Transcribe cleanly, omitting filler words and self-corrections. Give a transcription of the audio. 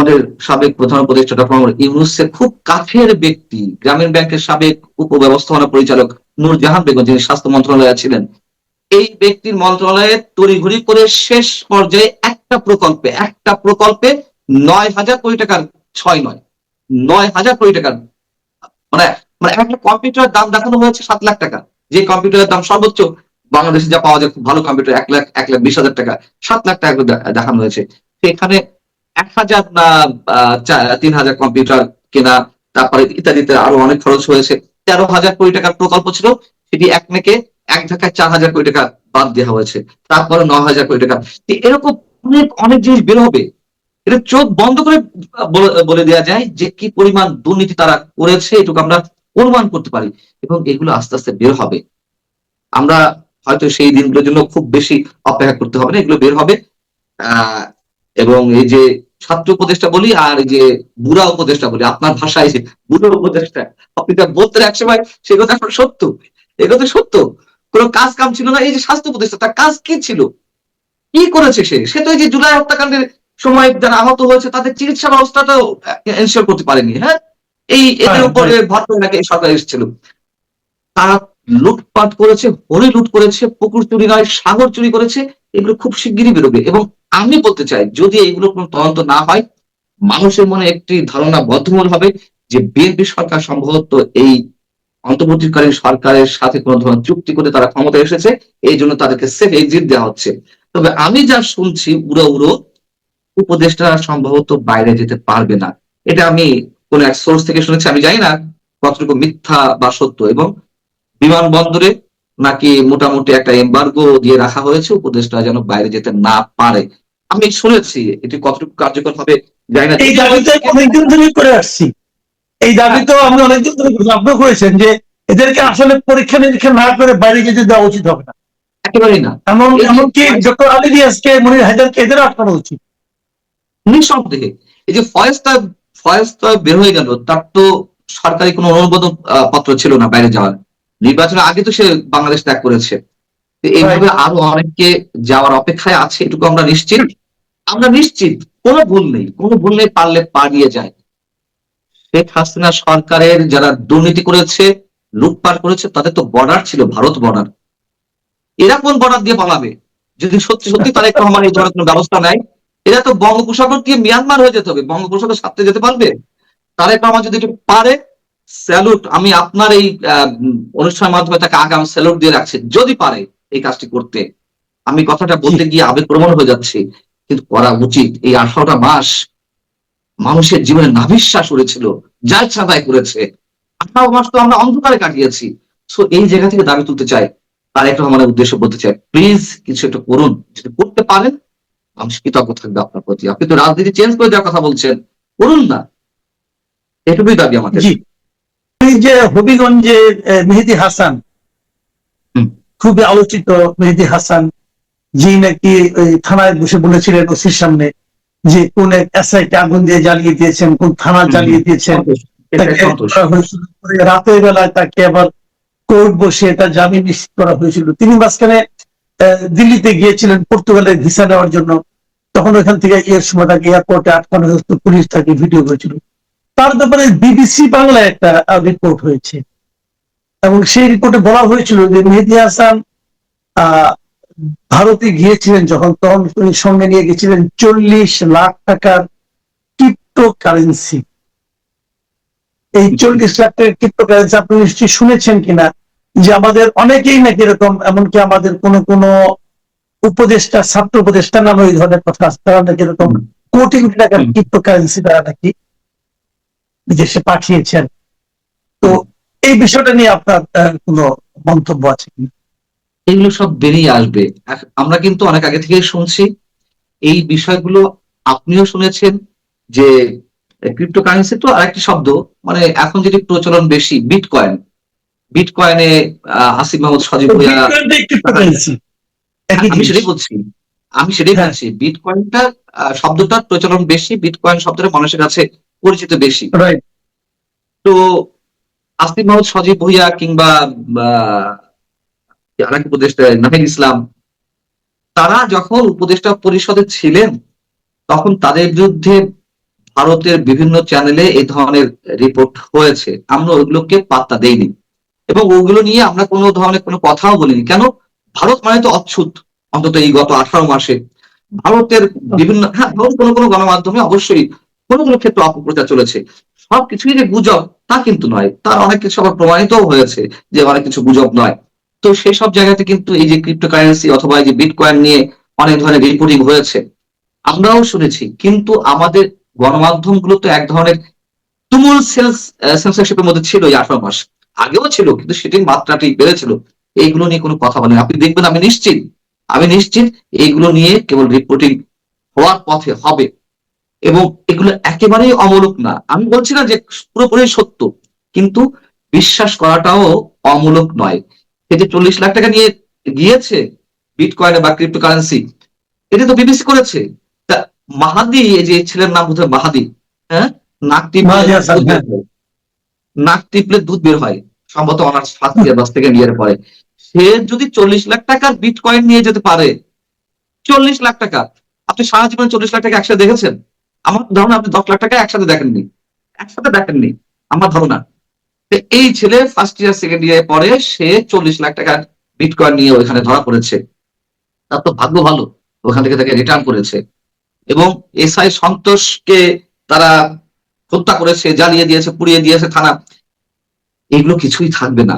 আমাদের সাবেক প্রধান উপদেষ্টা ডক্টর মোহাম্মদ ইউনূসের খুব কাছের ব্যক্তি, গ্রামীণ ব্যাংকের সাবেক উপব্যবস্থাপনা পরিচালক নূরজাহান বেগম, যিনি স্বাস্থ্য মন্ত্রণালয়ে ছিলেন, এই ব্যক্তির মন্ত্রণালয়ে তড়িঘড়ি করে শেষ পর্যায়ে একটা প্রকল্পে 9,000 কোটি টাকার, 9,000 কোটি টাকার, মানে মানে একটা কম্পিউটারের দাম দেখানো হয়েছে 7 লাখ টাকা। যে কম্পিউটারের দাম সর্বোচ্চ বাংলাদেশে যা পাওয়া যায় খুব ভালো কম্পিউটার 1,20,000 টাকা, 7 লাখ টাকা করে দেখানো হয়েছে। সেখানে 1,000 না 3,000 কম্পিউটার কেনা, তারপরে ইত্যাদি ইত্যাদি আরো অনেক খরচ হয়েছে। 13,000 কোটি টাকার প্রকল্প ছিল, সেটি এক ধাক্কায় 4,000 কোটি টাকা বাদ দেওয়া হয়েছে। তারপরে 9,000 কোটি টাকা। এরকম অনেক অনেক জিনিস বের হবে। এটা চোখ বন্ধ করে বলে দেওয়া যায় যে কি পরিমাণ দুর্নীতি তারা করেছে, এটুকু আমরা অনুমান করতে পারি। এবং এগুলো আস্তে আস্তে বের হবে। আমরা হয়তো সেই দিনগুলোর জন্য খুব বেশি অপেক্ষা করতে হবে না, এগুলো বের হবে। এবং এই যে ছাত্র উপদেষ্টা বলি আর এই যে বুড়া উপদেষ্টা বলি, আপনার ভাষায় যে বুড়ো উপদেষ্টা, আপনি তা বলতেন একসময়, সে কথা এখন সত্য, এগুলো সত্য। কোনো কাজ কাম ছিল না। এই যে স্বাস্থ্য উপদেষ্টা, তার কাজ কি ছিল, কি করেছে সে তো এই যে জুলাই হত্যাকাণ্ডের সময় যারা আহত হয়েছে তাদের চিকিৎসা ব্যবস্থাটাও এনশিওর করতে পারেনি। হ্যাঁ, এদের উপরে ভর করে নাকি সরকার এসেছিল। তারা লুটপাট করেছে, হরি লুট করেছে, পুকুর চুরি নয় সাগর চুরি করেছে। এগুলো খুব শিগগিরই বেরোবে। এবং আমি বলতে চাই, যদি এগুলো কোনো তদন্ত না হয়, মানুষের মনে একটি ধারণা বদ্ধমূল হবে যে বিএনপি সরকার সম্ভবত এই অন্তর্বর্তীকালীন সরকারের সাথে কোন ধরনের চুক্তি করে তারা ক্ষমতায় এসেছে, এই জন্য তাদেরকে সেফ এক্সিট দেওয়া হচ্ছে। তবে আমি যা শুনছি, উড়ো উড়ো উপদেষ্টা সম্ভবত বাইরে যেতে পারবে না। এটা আমি কোন এক সোর্স থেকে শুনেছি, আমি জানি না কতটুকু মিথ্যা বা সত্য। এবং বিমানবন্দরে নাকি মোটামুটি একটা এম্বার্গো দিয়ে রাখা হয়েছে, উপদেষ্টা যেন বাইরে যেতে না পারে। আমি শুনেছি, এটি কতটুকু কার্যকর হবে জানি না। এই দাবি তো অনেকদিন ধরে করে আসছি। এই দাবি তো আমি অনেকদিন ধরে আপনি করেছেন যে এদেরকে আসলে পরীক্ষা নিরীক্ষা না করে বাইরে যেতে দেওয়া উচিত হবে না। একেবারেই না। এমনকি ডক্টর আলী রিয়াজকে, মনির হায়দারকে এদের আটকানো উচিত নিঃসন্দেহে। এই যে ফয়েজ বের হয়ে গেল, তার তো সরকারি কোনো অনুমোদন পত্র ছিল না বাইরে যাওয়ার। নির্বাচনের আগে তো সে বাংলাদেশ ত্যাগ করেছে। এইভাবে আরো অনেকে যাওয়ার অপেক্ষায় আছে, এটুকু আমরা নিশ্চিত। কোনো ভুল নেই, পারলে পালিয়ে যায়। শেখ হাসিনা সরকারের যারা দুর্নীতি করেছে, লুটপাট করেছে, তাদের তো বর্ডার ছিল, ভারত বর্ডার। এরা কোন বর্ডার দিয়ে পালাবে? যদি সত্যি সত্যি তারেক রহমান এই ধরনের কোনো ব্যবস্থা নেয়, এরা তো বঙ্গোপসাগর দিয়ে মিয়ানমার হয়ে যেতে হবে, বঙ্গোপসাগর সাথে যেতে পারবে? তারেক রহমান যদি একটু পারে, স্যালুট, আমি আপনার এই অনুষ্ঠানের মাধ্যমে তাকে আগাম স্যালুট দিয়ে রাখছি, যদি পারে এই কাজটি করতে। আমি কথাটা বলতে গিয়ে আবেগপ্রবণ হয়ে যাচ্ছি, কিন্তু করা উচিত। এই 18টা মাস মানুষের জীবনে নাভিশ্বাস উড়েছিল, যা ইচ্ছা তাই করেছে। 18 মাস তো আমরা অন্ধকারে কাটিয়েছি। সো এই জায়গা থেকে দাবি তুলতে চাই, তারেক রহমানের উদ্দেশ্য বলতে চাই, প্লিজ কিছু একটা করুন। যদি করতে পারেন, মানুষ কৃতজ্ঞ থাকবে আপনার প্রতি। আপনি তো রাজনীতি চেঞ্জ করে দেওয়ার কথা বলছেন, করুন না। এটুকুই দাবি আমাদের। জি। এই যে হবিগঞ্জে মেহেদী হাসান, খুবই আলোচিত মেহেদী হাসান, যিনি নাকি ওই থানায় বসে বলেছিলেন ওসির সামনে যে কোন এক এসআইকে আগুন দিয়ে জ্বালিয়ে দিয়েছেন, কোন থানা জ্বালিয়ে দিয়েছেন। রাতের বেলায় তাকে আবার কোর্ট বসে তার জামিন নিশ্চিত করা হয়েছিল। তিনি মাঝখানে দিল্লিতে গিয়েছিলেন পর্তুগালের ভিসা নেওয়ার জন্য। তখন ওইখান থেকে এর সময় তাকে এয়ারপোর্টে আটকানো হয়েছিল, পুলিশ তাকে ভিডিও করেছিল। তার ব্যাপারে বিবিসি বাংলায় একটা রিপোর্ট হয়েছে, এবং সেই রিপোর্টে বলা হয়েছিল যে মেহেদী হাসান ভারতে গিয়েছিলেন যখন, তখন তিনি সঙ্গে নিয়ে গেছিলেন 40 লাখ টাকার ক্রিপ্টো কারেন্সি। এই 40 লাখ টাকার ক্রিপ্টো কারেন্সি আপনি নিশ্চয়ই শুনেছেন কিনা, যে আমাদের অনেকেই নাকি এরকম, এমনকি আমাদের কোন কোন উপদেষ্টা, ছাত্র উপদেষ্টা নামে ওই ধরনের কথা আছে, তারা নাকি এরকম কোটি কোটি টাকার ক্রিপ্টো কারেন্সি তারা নাকি বিদেশে পাঠিয়েছেন। তো এই বিষয়টা নিয়ে আপনার কোনো মন্তব্য আছে কিনা? এগুলো সব বেরিয়ে আসবে। আমরা কিন্তু অনেক আগে থেকে শুনছি এই বিষয়গুলো, আপনিও শুনেছেন যে ক্রিপ্টোকারেন্সি তো আরেকটি শব্দ, মানে এখন যেটি প্রচলন বেশি, বিটকয়েনে আসিফ মাহমুদ সজীব ভুঁইয়া, আমি সেটাই বলছি বিটকয়েনটা শব্দটার প্রচলন বেশি, বিটকয়েন শব্দটা মানুষের কাছে পরিচিত বেশি। তো আসিফ মাহমুদ সজীব ভুঁইয়া কিংবা আরেক উপদেষ্টা নাহিদ ইসলাম, তারা যখন উপদেষ্টা পরিষদে ছিলেন, তখন তাদের বিরুদ্ধে ভারতের বিভিন্ন চ্যানেলে এই ধরনের রিপোর্ট হয়েছে, আমরা ওইগুলোকে পাত্তা দেইনি এবং ওগুলো নিয়ে আমরা কোনো ধরনের কোনো কথাও বলিনি। কেন? ভারত মানে তো অচ্ছুত, অন্তত এই গত 18 মাসে ভারতের বিভিন্ন, হ্যাঁ ধরুন কোনো কোনো গণমাধ্যমে অবশ্যই কোনো কোনো ক্ষেত্রে অপপ্রচার চলেছে, সবকিছুই যে গুজব তা কিন্তু নয়, তার অনেক কিছু আবার প্রমাণিতও হয়েছে যে অনেক কিছু গুজব নয়। তো সেই সব জায়গাতে কিন্তু এই যে ক্রিপ্টোকারেন্সি অথবা এই যে বিটকয়েন নিয়ে অনেক ধরনের রিপোর্টিং হয়েছে, আমরাও শুনেছি, কিন্তু আমাদের গণমাধ্যমগুলো তো এক ধরনের তুমুল সেন্সরশিপের মধ্যে ছিল এই 18 মাস, আগেও ছিল কিন্তু সেটির মাত্রাটি বেড়েছিল। এইগুলো নিয়ে কোনো কথা বলেন আপনি দেখবেন, আমি নিশ্চিত এইগুলো নিয়ে কেবল রিপোর্টিং হওয়ার পথে হবে এবং এগুলো একেবারেই অমূলক না, আমি বলছি না যে পুরোপুরি সত্য, কিন্তু বিশ্বাস করাটাও অমূলক নয়। এই যে 40 লাখ টাকা নিয়ে গিয়েছে বিটকয়েনে বা ক্রিপ্টোকারেন্সি, এটা তো বিবিসি করেছে। তা মাহাদি, এই যে ছেলের নাম বোধহয় মাহাদি, হ্যাঁ, নাক টিপলে মাহাদি হাসান, দুধ বের হ্যাঁ। হয়, নাক টিপলে দুধ বের হয়, সম্ভবত অনার্স ফার্স্ট ইয়ার বা সেকেন্ড ইয়ারে পড়ে। সে যদি 40 লাখ টাকার বিটকয়েন নিয়ে যেতে পারে, 40 লাখ টাকা, আপনি সারা জীবন 40 লাখ টাকা একসাথে দেখেছেন? আমার ধারণা আপনি 10 লাখ টাকা একসাথে দেখেননি, আমার ধারণা। তো এই ছেলে ফার্স্ট ইয়ার সেকেন্ড ইয়ারে পড়ে, সে 40 লাখ টাকার বিটকয়েন নিয়ে ওইখানে ধরা পড়েছে, তার তো ভাগ্য ভালো, ওখান থেকে তাকে রিটার্ন করেছে এবং এসআই সন্তোষকে তারা হত্যা করেছে, জ্বালিয়ে দিয়েছে, পুড়িয়ে দিয়েছে থানা, এগুলো কিছুই থাকবে না।